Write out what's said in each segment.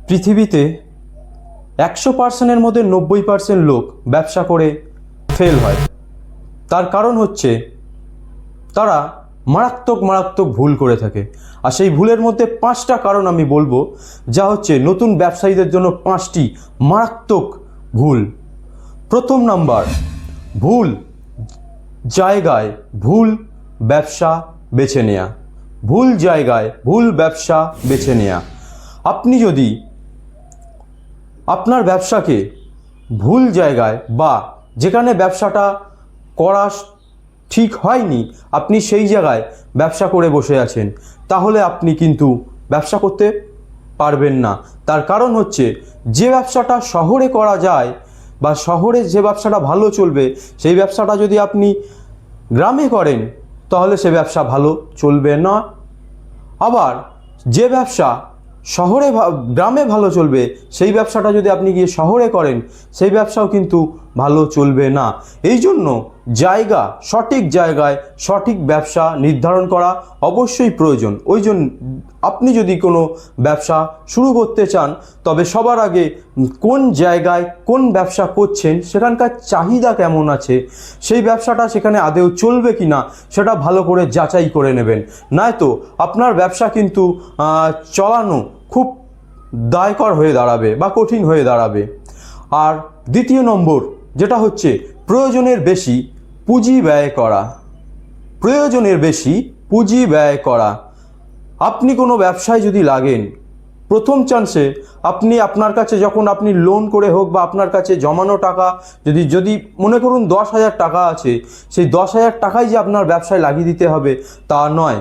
পৃথিবীতে 100%-এর মধ্যে 90% লোক ব্যবসা করে ফেল হয়। তার কারণ হচ্ছে তারা মারাত্মক ভুল করে থাকে। আর সেই ভুলের মধ্যে 5টা কারণ আমি বলবো, যা হচ্ছে নতুন ব্যবসায়ীদের জন্য 5টি মারাত্মক ভুল। প্রথম নাম্বার, ভুল জায়গায় ভুল ব্যবসা বেছে নেওয়া। ভুল জায়গায় ভুল ব্যবসা বেছে নেওয়া। আপনি যদি আপনার ব্যবসাকে ভুল জায়গায় বা যেখানে ব্যবসাটা করা ঠিক হয়নি আপনি সেই জায়গায় ব্যবসা করে বসে আছেন, তাহলে আপনি কিন্তু ব্যবসা করতে পারবেন না। তার কারণ হচ্ছে যে ব্যবসাটা শহরে করা যায় বা শহরে যে ব্যবসাটা ভালো চলবে, সেই ব্যবসাটা যদি আপনি গ্রামে করেন তাহলে সে ব্যবসা ভালো চলবে না। আবার যে ব্যবসা গ্রামে ভালো চলবে, সেই ব্যবসাটা যদি আপনি গিয়ে শহরে করেন সেই ব্যবসাও কিন্তু ভালো চলবে না। এই জন্য সঠিক জায়গায় সঠিক ব্যবসা নির্ধারণ করা অবশ্যই প্রয়োজন। ওই জন্য আপনি যদি কোনো ব্যবসা শুরু করতে চান, তবে সবার আগে কোন জায়গায় কোন ব্যবসা করছেন, সেখানকার চাহিদা কেমন আছে, সেই ব্যবসাটা সেখানে আদৌ চলবে কি না সেটা ভালো করে যাচাই করে নেবেন। নয়তো আপনার ব্যবসা কিন্তু চালানো খুব দায়কর হয়ে দাঁড়াবে বা কঠিন হয়ে দাঁড়াবে। আর দ্বিতীয় নম্বর যেটা হচ্ছে প্রয়োজনের বেশি পুঁজি ব্যয় করা। প্রয়োজনের বেশি পুঁজি ব্যয় করা। আপনি কোনো ব্যবসায় যদি লাগেন, প্রথম চান্সে আপনার কাছে যখন আপনি লোন করে হোক বা আপনার কাছে জমানো টাকা যদি মনে করুন 10,000 টাকা আছে, সেই 10,000 টাকাই যে আপনার ব্যবসায় লাগিয়ে দিতে হবে তা নয়।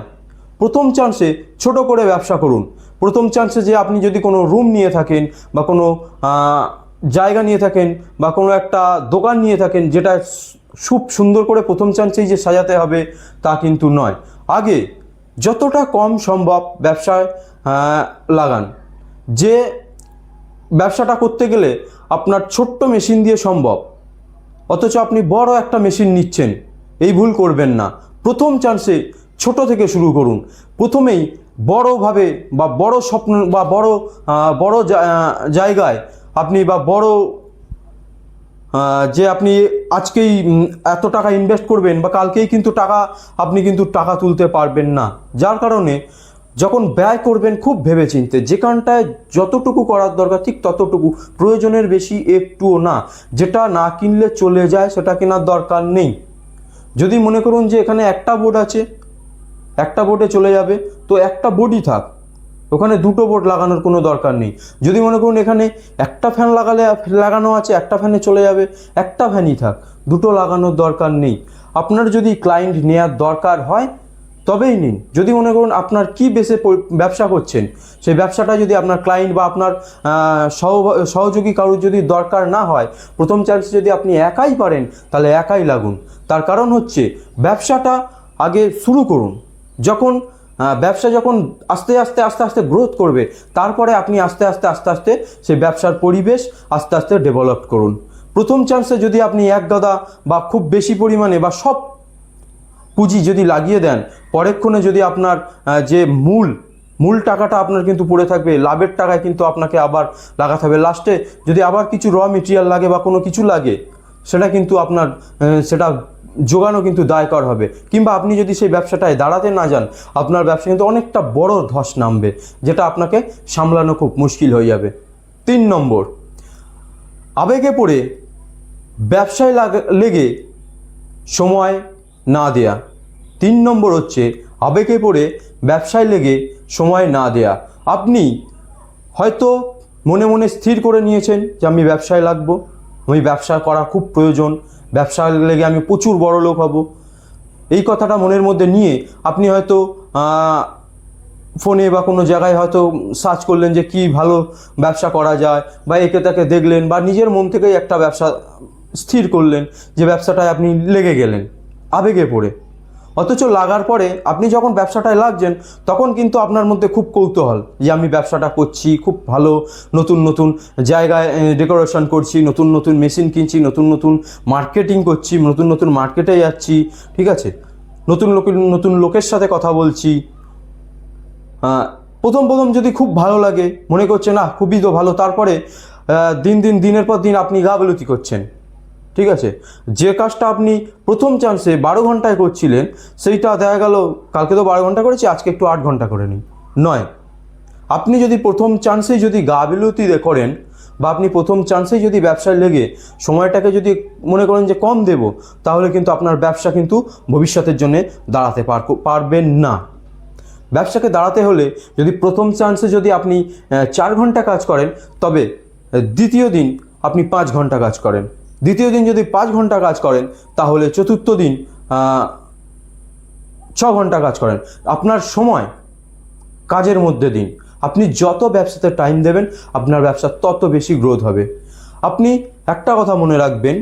প্রথম চান্সে ছোট করে ব্যবসা করুন। প্রথম চান্সে যে আপনি যদি কোনো রুম নিয়ে থাকেন বা কোনো জায়গা নিয়ে থাকেন বা কোনো একটা দোকান নিয়ে থাকেন, যেটা খুব সুন্দর করে প্রথম চান্সেই যে সাজাতে হবে তা কিন্তু নয়। আগে যতটা কম সম্ভব ব্যবসায় লাগান। যে ব্যবসাটা করতে গেলে আপনার ছোট্ট মেশিন দিয়ে সম্ভব, অথচ আপনি বড় একটা মেশিন নিচ্ছেন, এই ভুল করবেন না। প্রথম চান্সে ছোট থেকে শুরু করুন। প্রথমেই বড়ভাবে বা বড় স্বপ্ন বা বড় জায়গায় আপনি বা বড় যে আপনি আজকেই এত টাকা ইনভেস্ট করবেন বা কালকেই কিন্তু আপনি কিন্তু টাকা তুলতে পারবেন না। যার কারণে যখন ব্যয় করবেন খুব ভেবেচিন্তে, যেখানটায় যতটুকু করার দরকার ঠিক ততটুকু, প্রয়োজনের বেশি একটুও না। যেটা না কিনলে চলে যায় সেটা কেনার দরকার নেই। যদি মনে করুন যে এখানে একটা বোর্ড আছে, একটা বোর্ডে চলে যাবে, তো একটা বোর্ডই থাক, ওখানে দুটো বোর্ড লাগানোর কোনো দরকার নেই। যদি মনে করুন এখানে একটা ফ্যান লাগানো আছে, একটা ফ্যানে চলে যাবে, একটা ফ্যানই থাক, দুটো লাগানোর দরকার নেই। আপনার যদি ক্লায়েন্ট নেওয়ার দরকার হয় তবেই নিন। যদি মনে করুন আপনার কি বেসে ব্যবসা করছেন, সেই ব্যবসাটা যদি আপনার ক্লায়েন্ট বা আপনার সহযোগী কারোর যদি দরকার না হয়, প্রথম চান্সে যদি আপনি একাই পারেন তাহলে একাই লাগুন। তার কারণ হচ্ছে ব্যবসাটা আগে শুরু করুন। ব্যবসা যখন আস্তে আস্তে গ্রোথ করবে, তারপরে আপনি আস্তে আস্তে সেই ব্যবসার পরিবেশ আস্তে আস্তে ডেভেলপ করুন। প্রথম চান্সে যদি আপনি একগাদা বা খুব বেশি পরিমাণে বা সব পুঁজি যদি লাগিয়ে দেন, পরেক্ষণে যদি আপনার যে মূল টাকাটা আপনার কিন্তু পড়ে থাকবে, লাভের টাকায় কিন্তু আপনাকে আবার লাগাতে হবে। লাস্টে যদি আবার কিছু র মেটেরিয়াল লাগে বা কোনো কিছু লাগে, সেটা কিন্তু আপনার সেটা জোগানো কিন্তু দায়কর হবে। কিংবা আপনি যদি সেই ব্যবসাটায় দাঁড়াতে না যান, আপনার ব্যবসা কিন্তু অনেকটা বড় ধস নামবে, যেটা আপনাকে সামলানো খুব মুশকিল হয়ে যাবে। 3 নম্বর, আবেগে পড়ে ব্যবসায় লেগে সময় না দেয়া। 3 নম্বর হচ্ছে আবেগে পড়ে ব্যবসায় লেগে সময় না দেয়া। আপনি হয়তো মনে মনে স্থির করে নিয়েছেন যে আমি ব্যবসায় লাগবো, আমি ব্যবসা করা খুব প্রয়োজন, ব্যবসা লেগে আমি প্রচুর বড় লোক হব। এই কথাটা মনের মধ্যে নিয়ে আপনি হয়তো ফোনে বা কোনো জায়গায় হয়তো সার্চ করলেন যে কি ভালো ব্যবসা করা যায়, বা একে তাকে দেখলেন, বা নিজের মন থেকেই একটা ব্যবসা স্থির করলেন, যে ব্যবসাটায় আপনি লেগে গেলেন আবেগে পড়ে। অথচ লাগার পরে আপনি যখন ব্যবসাটায় লাগছেন, তখন কিন্তু আপনার মধ্যে খুব কৌতূহল যে আমি ব্যবসাটা করছি খুব ভালো, নতুন জায়গায় ডেকোরেশন করছি, নতুন মেশিন কিনছি, নতুন মার্কেটিং করছি, নতুন মার্কেটে যাচ্ছি, ঠিক আছে, নতুন লোকের সাথে কথা বলছি। প্রথম প্রথম যদি খুব ভালো লাগে, মনে করছে না খুবই তো ভালো, তারপরে দিনের পর দিন আপনি গাফিলতি করছেন। ঠিক আছে, যে কাজটা আপনি প্রথম চান্সে 12 ঘন্টায় করছিলেন, সেইটা দেখা গেল কালকে তো 12 ঘন্টা করেছি, আজকে একটু 8 ঘন্টা করে নিই। নয়, আপনি যদি প্রথম চান্সেই যদি গাফিলতি করেন, বা আপনি প্রথম চান্সেই যদি ব্যবসায় লেগে সময়টাকে যদি মনে করেন যে কম দেব, তাহলে কিন্তু আপনার ব্যবসা কিন্তু ভবিষ্যতের জন্য দাঁড়াতে পারবেন না। ব্যবসাকে দাঁড়াতে হলে যদি প্রথম চান্সে যদি আপনি 4 ঘন্টা কাজ করেন, তবে দ্বিতীয় দিন আপনি 5 ঘন্টা কাজ করেন, দ্বিতীয় দিন যদি 5 ঘন্টা কাজ করেন, তাহলে চতুর্থ দিন 6 ঘন্টা কাজ করেন। আপনার সময় কাজের মধ্যে দিন। আপনি যত ব্যবসাতে টাইম দেবেন, আপনার ব্যবসা তত বেশি গ্রোথ হবে। আপনি একটা কথা মনে রাখবেন,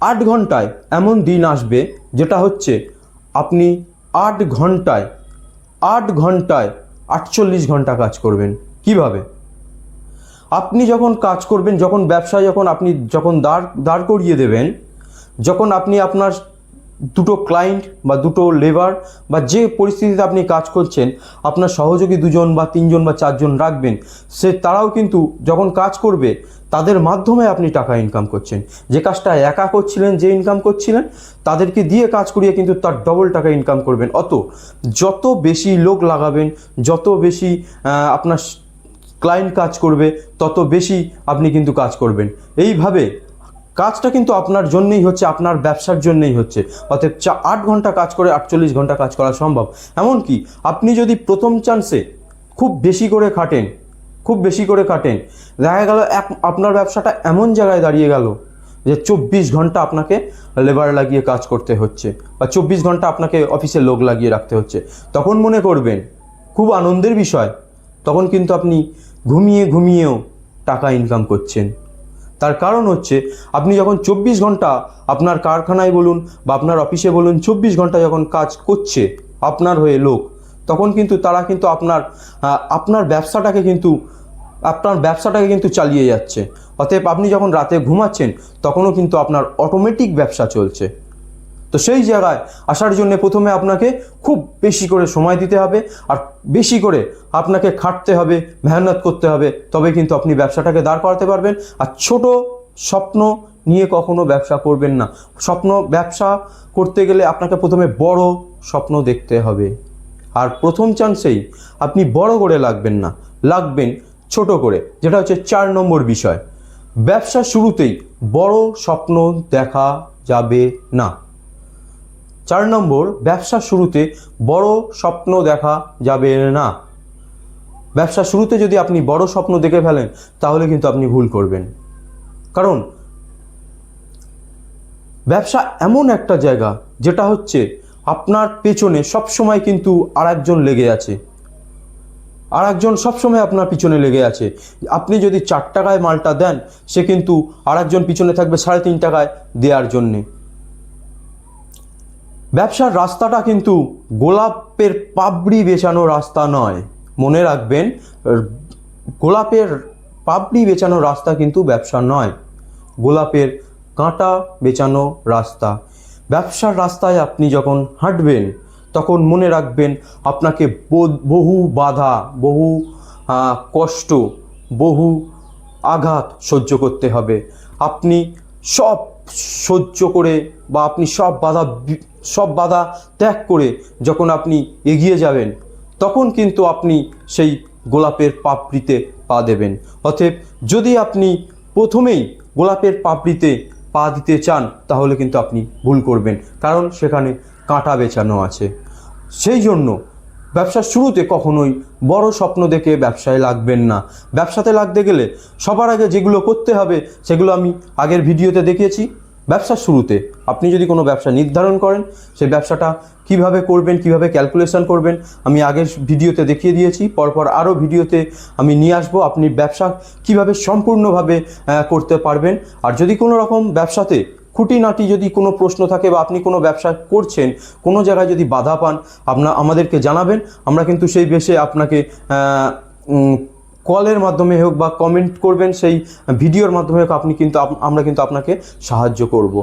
8 ঘন্টায় এমন দিন আসবে যেটা হচ্ছে আপনি 8 ঘন্টায় 48 ঘন্টা কাজ করবেন। কিভাবে? আপনি যখন কাজ করবেন, যখন ব্যবসায় আপনি দাঁড় করিয়ে দেবেন, যখন আপনি আপনার দুটো ক্লায়েন্ট বা দুটো লেবার বা যে পরিস্থিতিতে আপনি কাজ করছেন, আপনার সহযোগী 2 জন বা 3 জন বা 4 জন রাখবেন, তারাও কিন্তু যখন কাজ করবে, তাদের মাধ্যমে আপনি টাকা ইনকাম করছেন। যে কাজটা একা করছিলেন, যে ইনকাম করছিলেন, তাদেরকে দিয়ে কাজ করিয়ে কিন্তু তার ডবল টাকা ইনকাম করবেন। যত বেশি লোক লাগাবেন, যত বেশি আপনার ক্লায়েন্ট কাজ করবে, তত বেশি আপনি কিন্তু কাজ করবেন। এইভাবে কাজটা কিন্তু আপনার জন্যই হচ্ছে, আপনার ব্যবসার জন্যই হচ্ছে। অতএব 8 ঘন্টা কাজ করে 48 ঘন্টা কাজ করা সম্ভব। এমনকি আপনি যদি প্রথম চান্সে খুব বেশি করে খাটেন, দেখা গেল আপনার ব্যবসাটা এমন জায়গায় দাঁড়িয়ে গেল যে 24 ঘন্টা আপনাকে লেবার লাগিয়ে কাজ করতে হচ্ছে, বা 24 ঘন্টা আপনাকে অফিসে লোক লাগিয়ে রাখতে হচ্ছে, তখন মনে করবেন খুব আনন্দের বিষয়, তখন কিন্তু আপনি ঘুমিয়েও টাকা ইনকাম করছেন। তার কারণ হচ্ছে, আপনি যখন 24 ঘন্টা আপনার কারখানায় বলুন বা আপনার অফিসে বলুন, 24 ঘন্টা যখন কাজ করছে আপনার হয়ে লোক, তখন কিন্তু তারা কিন্তু আপনার ব্যবসাটাকে কিন্তু চালিয়ে যাচ্ছে। অতএব আপনি যখন রাতে ঘুমাচ্ছেন, তখনও কিন্তু আপনার অটোমেটিক ব্যবসা চলছে। তো সেই জায়গায় আসার জন্য প্রথমে আপনাকে খুব বেশি করে সময় দিতে হবে, আর বেশি করে আপনাকে খাটতে হবে, মেহনত করতে হবে, তবে কিন্তু আপনি ব্যবসাটাকে দাঁড় করাতে পারবেন। আর ছোট স্বপ্ন নিয়ে কখনো ব্যবসা করবেন না। ব্যবসা করতে গেলে আপনাকে প্রথমে বড় স্বপ্ন দেখতে হবে। আর প্রথম চান্সেই আপনি বড় করে লাগবেন ছোট করে, যেটা হচ্ছে 4 নম্বর বিষয়। ব্যবসা শুরুতেই বড় স্বপ্ন দেখা যাবে না। 4 নম্বর, ব্যবসা শুরুতে বড় স্বপ্ন দেখা যাবে না। ব্যবসা শুরুতে যদি আপনি বড় স্বপ্ন দেখে ফেলেন, তাহলে কিন্তু আপনি ভুল করবেন। কারণ ব্যবসা এমন একটা জায়গা যেটা হচ্ছে আপনার পেছনে সবসময় কিন্তু আরেকজন লেগে আছে, সবসময় আপনার পিছনে লেগে আছে। আপনি যদি 4 টাকায় মালটা দেন, সে কিন্তু আরেকজন পিছনে থাকবে 3.5 টাকায় দেওয়ার জন্যে। ব্যবসার রাস্তাটা কিন্তু গোলাপের পাপড়ি বেচানো রাস্তা নয়। মনে রাখবেন, গোলাপের পাপড়ি বেচানো রাস্তা কিন্তু ব্যবসা নয়, গোলাপের কাঁটা বেচানো রাস্তা। ব্যবসার রাস্তায় আপনি যখন হাঁটবেন, তখন মনে রাখবেন আপনাকে বহু বাধা, বহু কষ্ট, বহু আঘাত সহ্য করতে হবে। আপনি সব সহ্য করে, বা আপনি সব বাধা ত্যাগ করে যখন আপনি এগিয়ে যাবেন, তখন কিন্তু আপনি সেই গোলাপের পাপড়িতে পা দেবেন। অতএব যদি আপনি প্রথমেই গোলাপের পাপড়িতে পা দিতে চান, তাহলে কিন্তু আপনি ভুল করবেন, কারণ সেখানে কাঁটা বেছানো আছে। সেই জন্য ব্যবসার শুরুতে কখনোই বড় স্বপ্ন দেখে ব্যবসায় লাগবেন না। ব্যবসাতে লাগতে গেলে সবার আগে যেগুলো করতে হবে, সেগুলো আমি আগের ভিডিওতে দেখিয়েছি। ব্যবসার শুরুতে আপনি যদি কোনো ব্যবসা নির্ধারণ করেন, সেই ব্যবসাটা কিভাবে করবেন, কিভাবে ক্যালকুলেশন করবেন, আমি আগের ভিডিওতে দেখিয়ে দিয়েছি। পরপর আরও ভিডিওতে আমি নিয়ে আসবো, আপনি ব্যবসা কিভাবে সম্পূর্ণভাবে করতে পারবেন। আর যদি কোনো রকম ব্যবসাতে খুঁটিনাটি যদি কোনো প্রশ্ন থাকে, বা আপনি কোনো ব্যবসা করছেন, কোনো জায়গায় যদি বাধা পান, আমাদেরকে জানাবেন। আমরা কিন্তু সেই বেশে আপনাকে কলের মাধ্যমে হোক বা কমেন্ট করবেন, সেই ভিডিওর মাধ্যমে হোক, আমরা কিন্তু আপনাকে সাহায্য করব।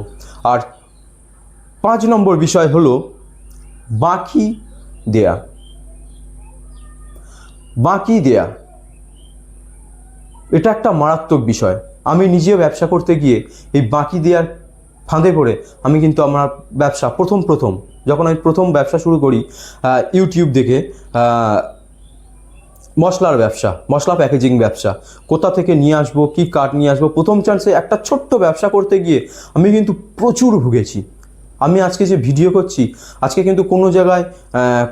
আর 5 নম্বর বিষয় হলো বাকি দেয়া। বাকি দেয়া, এটা একটা মারাত্মক বিষয়। আমি নিজে ব্যবসা করতে গিয়ে এই বাকি দেওয়ার ফাঁদে পড়ে আমি কিন্তু আমার ব্যবসা প্রথম যখন আমি প্রথম ব্যবসা শুরু করি ইউটিউব দেখে, মশলার ব্যবসা, মশলা প্যাকেজিং ব্যবসা, কোথা থেকে নিয়ে আসবো, কী কাঠ নিয়ে আসবো, প্রথম চান্সে একটা ছোট্ট ব্যবসা করতে গিয়ে আমি কিন্তু প্রচুর ভুগেছি। আমি আজকে যে ভিডিও করছি, আজকে কিন্তু কোনো জায়গায়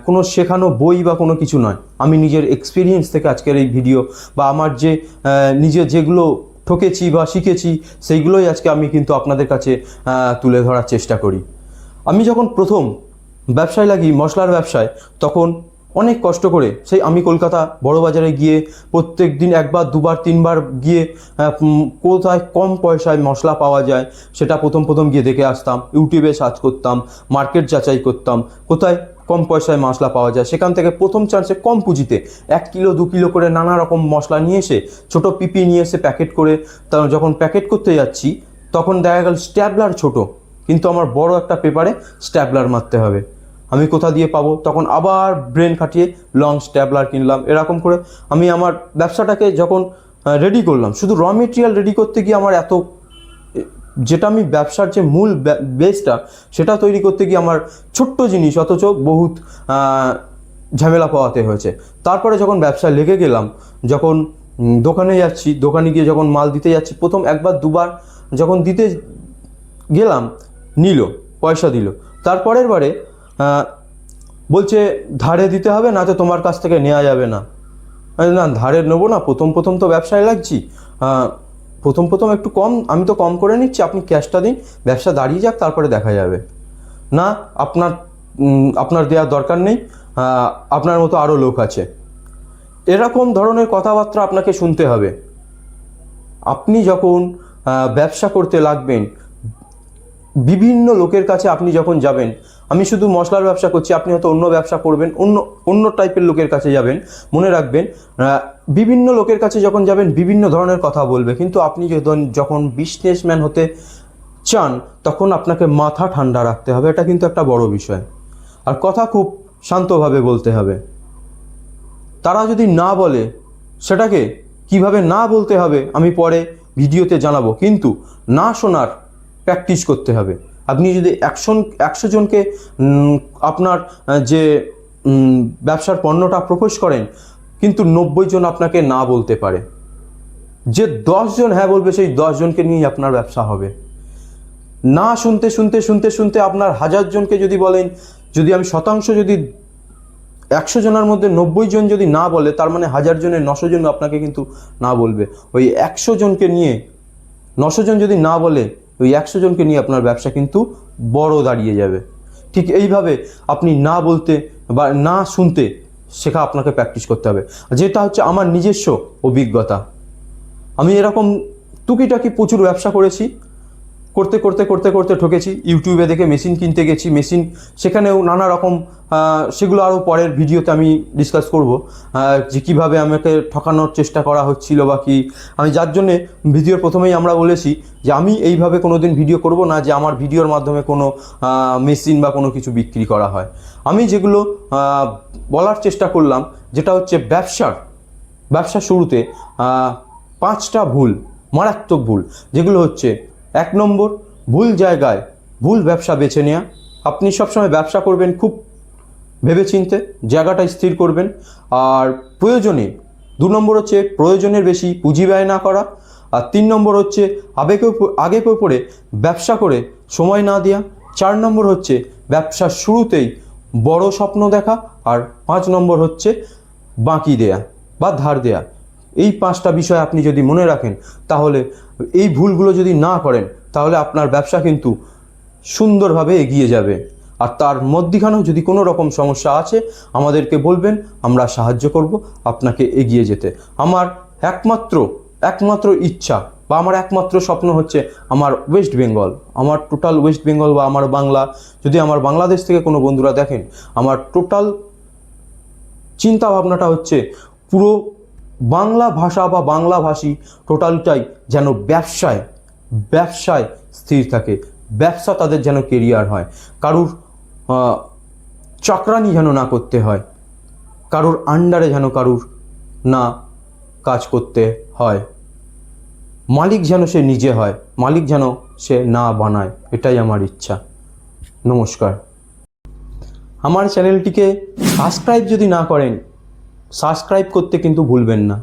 কোনো শেখানো বই বা কোনো কিছু নয়, আমি নিজের এক্সপিরিয়েন্স থেকে আজকের এই ভিডিও বা আমার যে নিজের যেগুলো ঠকেছি বা শিখেছি সেইগুলোই আজকে আমি কিন্তু আপনাদের কাছে তুলে ধরার চেষ্টা করি। আমি যখন প্রথম ব্যবসায় লাগি, মশলার ব্যবসায়, তখন অনেক কষ্ট করে সেই আমি কলকাতা বড় বাজারে গিয়ে প্রত্যেক দিন একবার দুবার তিনবার গিয়ে কোথায় কম পয়সায় মশলা পাওয়া যায় সেটা প্রথম গিয়ে দেখে আসতাম, ইউটিউবে সার্চ করতাম, মার্কেট যাচাই করতাম কোথায় কম পয়সায় মশলা পাওয়া যায়। সেখান থেকে প্রথম চান্সে কম পুঁজিতে 1 কিলো 2 কিলো করে নানা রকম মশলা নিয়ে এসে ছোটো পিপি নিয়ে এসে প্যাকেট করে, যখন প্যাকেট করতে যাচ্ছি তখন দেখা গেল স্ট্যাপলার ছোটো, কিন্তু আমার বড় একটা পেপারে স্ট্যাপলার মারতে হবে, আমি কোথা দিয়ে পাবো? তখন আবার ব্রেন খাটিয়ে লং স্ট্যাপলার কিনলাম। এরকম করে আমি আমার ব্যবসাটাকে যখন রেডি করলাম, শুধু র মেটেরিয়াল রেডি করতে গিয়ে আমার এত, যেটা আমি ব্যবসার যে মূল বেসটা সেটা তৈরি করতে গিয়ে আমার ছোট্ট জিনিস অথচ বহুত ঝামেলা পাওয়াতে হয়েছে। তারপরে যখন ব্যবসায় লেগে গেলাম, যখন দোকানে যাচ্ছি, দোকানে গিয়ে যখন মাল দিতে যাচ্ছি, প্রথম একবার দুবার যখন দিতে গেলাম নিল, পয়সা দিল, তারপরের বারে বলছে ধারে দিতে হবে, না তো তোমার কাছ থেকে নেওয়া যাবে না। না, ধারে নেবো না, প্রথম তো ব্যবসায় লাগছি, প্রথম একটু কম, আমি তো কম করে নিচ্ছি, আপনি ক্যাশটা দিন, ব্যবসা দাঁড়িয়ে যাক, তারপরে দেখা যাবে। না, আপনার দেওয়ার দরকার নেই, আপনার মতো আরও লোক আছে। এরকম ধরনের কথাবার্তা আপনাকে শুনতে হবে। আপনি যখন ব্যবসা করতে লাগবেন, বিভিন্ন লোকের কাছে আপনি যখন যাবেন, আমি শুধু মশলার ব্যবসা করছি, আপনি হয়তো অন্য ব্যবসা করবেন, অন্য টাইপের লোকের কাছে যাবেন, মনে রাখবেন বিভিন্ন লোকের কাছে যখন যাবেন বিভিন্ন ধরনের কথা বলবে, কিন্তু আপনি যখন বিজনেসম্যান হতে চান তখন আপনাকে মাথা ঠান্ডা রাখতে হবে, এটা কিন্তু একটা বড় বিষয়। আর কথা খুব শান্তভাবে বলতে হবে। তারা যদি না বলে সেটাকে কিভাবে না বলতে হবে আমি পরে ভিডিওতে জানাবো, কিন্তু না শোনার প্র্যাকটিস করতে হবে। আপনি যদি 100 জনকে আপনার যে ব্যবসার পণ্যটা প্রপোজ করেন, কিন্তু 90 জন আপনাকে না বলতে পারে, যে 10 জন হ্যাঁ বলবে সেই 10 জনকে নিয়েই আপনার ব্যবসা হবে। না শুনতে আপনার 1000 জনকে যদি বলেন, যদি আমি শতাংশ যদি 100 জনের মধ্যে 90 জন যদি না বলে, তার মানে 1000 জনের 900 জন আপনাকে কিন্তু না বলবে। ওই 100 জনকে নিয়ে 900 জন যদি না বলে, ওই 100 জনকে নিয়ে আপনার ব্যবসা কিন্তু বড় দাঁড়িয়ে যাবে। ঠিক এইভাবে আপনি না বলতে বা না শুনতে শেখা আপনাকে প্র্যাকটিস করতে হবে, যেটা হচ্ছে আমার নিজস্ব অভিজ্ঞতা। আমি এরকম টুকিটাকি প্রচুর ব্যবসা করেছি, করতে ঠকেছি। ইউটিউবে দেখে মেশিন কিনতে গেছি, মেশিন সেখানেও নানা রকম, সেগুলো আরও পরের ভিডিওতে আমি ডিসকাস করব, যে কীভাবে আমাকে ঠকানোর চেষ্টা করা হচ্ছিল বা কি। আমি যার জন্যে ভিডিওর প্রথমেই আমরা বলেছি যে আমি এইভাবে কোনো দিন ভিডিও করব না যে আমার ভিডিওর মাধ্যমে কোনো মেশিন বা কোনো কিছু বিক্রি করা হয়। আমি যেগুলো বলার চেষ্টা করলাম, যেটা হচ্ছে ব্যবসা শুরুতে 5টা ভুল, মারাত্মক ভুল, যেগুলো হচ্ছে 1 নম্বর, ভুল জায়গায় ভুল ব্যবসা বেছে নেওয়া। আপনি সবসময় ব্যবসা করবেন খুব ভেবেচিন্তে, জায়গাটা স্থির করবেন। আর প্রয়োজনে 2 নম্বর হচ্ছে প্রয়োজনের বেশি পুঁজি ব্যয় না করা। আর 3 নম্বর হচ্ছে আগে পড়ে ব্যবসা করে সময় না দেওয়া। 4 নম্বর হচ্ছে ব্যবসার শুরুতেই বড় স্বপ্ন দেখা। আর 5 নম্বর হচ্ছে বাকি দেয়া বা ধার দেয়া। এই 5টা বিষয় আপনি যদি মনে রাখেন, তাহলে এই ভুলগুলো যদি না করেন, তাহলে আপনার ব্যবসা কিন্তু সুন্দরভাবে এগিয়ে যাবে। আর তার মধ্যখানেও যদি কোনো রকম সমস্যা আছে আমাদেরকে বলবেন, আমরা সাহায্য করব আপনাকে এগিয়ে যেতে। আমার একমাত্র ইচ্ছা বা আমার একমাত্র স্বপ্ন হচ্ছে আমার ওয়েস্ট বেঙ্গল, আমার টোটাল ওয়েস্ট বেঙ্গল বা আমার বাংলা, যদি আমার বাংলাদেশ থেকে কোনো বন্ধুরা দেখেন, আমার টোটাল চিন্তা ভাবনাটা হচ্ছে পুরো বাংলা ভাষা বা বাংলাভাষী টোটালটাই যেন ব্যবসায় স্থির থাকে, ব্যবসা তাদের যেন কেরিয়ার হয়, কারুর চাকরানি যেন না করতে হয়, কারুর আন্ডারে যেন কারুর না কাজ করতে হয়। মালিক যেন সে নিজে হয়, মালিক যেন সে না বানায়, এটাই আমার ইচ্ছা। নমস্কার। আমার চ্যানেলটিকে সাবস্ক্রাইব যদি না করেন, সাবস্ক্রাইব করতে কিন্তু ভুলবেন না।